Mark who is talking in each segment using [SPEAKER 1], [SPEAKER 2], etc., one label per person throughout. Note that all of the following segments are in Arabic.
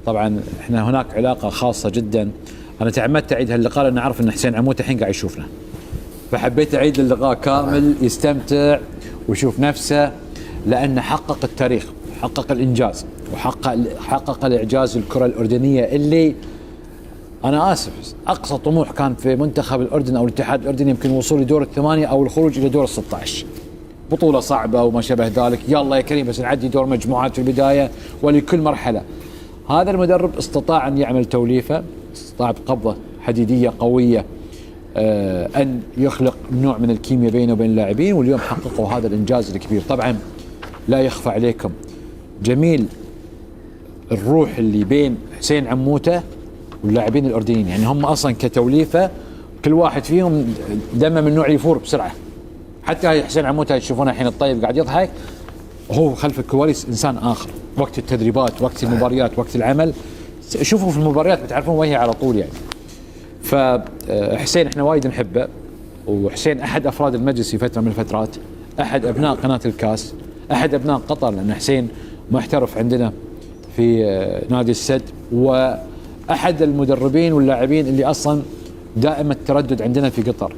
[SPEAKER 1] طبعا احنا هناك علاقة خاصة جدا. انا تعمدت اعيد هاللقاء لان اعرف ان حسين عموته الحين قاعد يشوفنا، فحبيت اعيد اللقاء كامل يستمتع ويشوف نفسه، لانه حقق التاريخ، حقق الانجاز، وحقق الاعجاز الكرة الاردنية اللي انا اسف اقصى طموح كان في منتخب الاردن او الاتحاد الاردني يمكن الوصول لدور الثمانية او الخروج الى دور ال16. بطولة صعبة وما شابه ذلك، يلا يا كريم بس نعدي دور مجموعات في البداية ولكل مرحلة. هذا المدرب استطاع ان يعمل توليفة، استطاع بقبضة حديدية قوية ان يخلق نوع من الكيمياء بينه وبين اللاعبين، واليوم حققوا هذا الانجاز الكبير. طبعا لا يخفى عليكم جميل الروح اللي بين حسين عموته واللاعبين الاردنيين، يعني هم اصلا كتوليفه كل واحد فيهم دمه من نوع يفور بسرعه. حتى حسين عموته تشوفونه الحين الطيب قاعد يضحك، وهو خلف الكواليس انسان اخر. وقت التدريبات، وقت المباريات، وقت العمل، شوفوا في المباريات بتعرفون وجهه على طول يعني. فحسين احنا وايد نحبه، وحسين احد افراد المجلس في فتره من الفترات، احد ابناء قناه الكاس، احد ابناء قطر، لان حسين محترف عندنا في نادي السد، واحد المدربين واللاعبين اللي اصلا دائما التردد عندنا في قطر.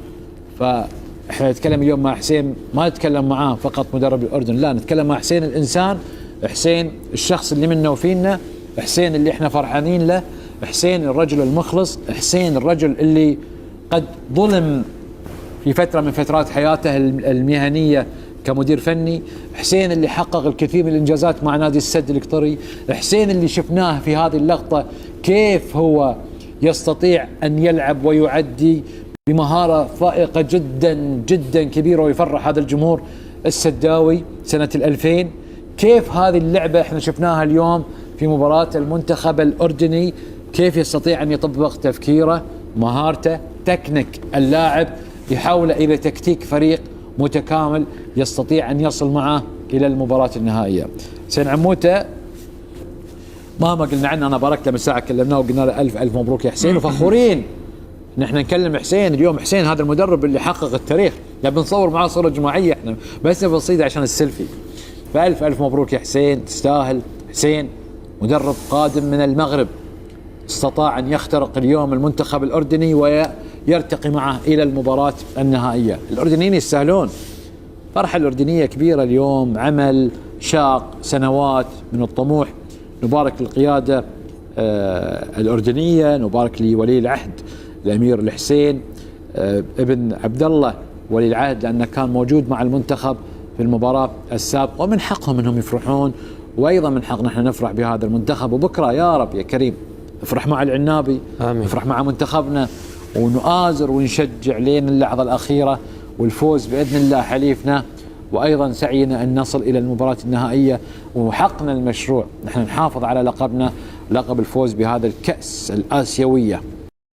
[SPEAKER 1] فاحنا نتكلم اليوم مع حسين، ما نتكلم معاه فقط مدرب الاردن، لا نتكلم مع حسين الانسان، حسين الشخص اللي منا وفينا، حسين اللي احنا فرحانين له، حسين الرجل المخلص، حسين الرجل اللي قد ظلم في فترة من فترات حياته المهنية كمدير فني، حسين اللي حقق الكثير من الإنجازات مع نادي السد القطري، حسين اللي شفناه في هذه اللقطة كيف هو يستطيع أن يلعب ويعدي بمهارة فائقة جدا جدا كبيرة ويفرح هذا الجمهور السداوي سنة 2000. كيف هذه اللعبة احنا شفناها اليوم في مباراة المنتخب الأردني، كيف يستطيع أن يطبق تفكيره، مهارته، تكنيك اللاعب، يحول إلى تكتيك فريق متكامل يستطيع أن يصل معه إلى المباراة النهائية. حسين عموته مهما قلنا عنه، أنا باركت له من ساعة كلمناه وقلنا له ألف ألف مبروك يا حسين، وفخورين نحن نكلم حسين اليوم. حسين هذا المدرب اللي حقق التاريخ، يعني بنصور معاه صورة جماعية احنا بس بنصيد عشان السيلفي. فألف ألف مبروك يا حسين، تستاهل. حسين مدرب قادم من المغرب، استطاع أن يخترق اليوم المنتخب الأردني ويرتقي معه إلى المباراة النهائية. الأردنيين يستاهلون، فرحة الأردنية كبيرة اليوم، عمل شاق، سنوات من الطموح. نبارك للقيادة الأردنية، نبارك لولي العهد الأمير الحسين ابن عبد الله ولي العهد، لأنه كان موجود مع المنتخب في المباراة السابقة، ومن حقهم أنهم يفرحون، وأيضا من حقنا نحن نفرح بهذا المنتخب. وبكرة يا رب يا كريم نفرح مع العنابي، نفرح مع منتخبنا، ونؤازر ونشجع لين اللحظة الأخيرة، والفوز بإذن الله حليفنا، وأيضا سعينا أن نصل إلى المباراة النهائية وحقنا المشروع. نحن نحافظ على لقبنا، لقب الفوز بهذا الكأس الآسيوية.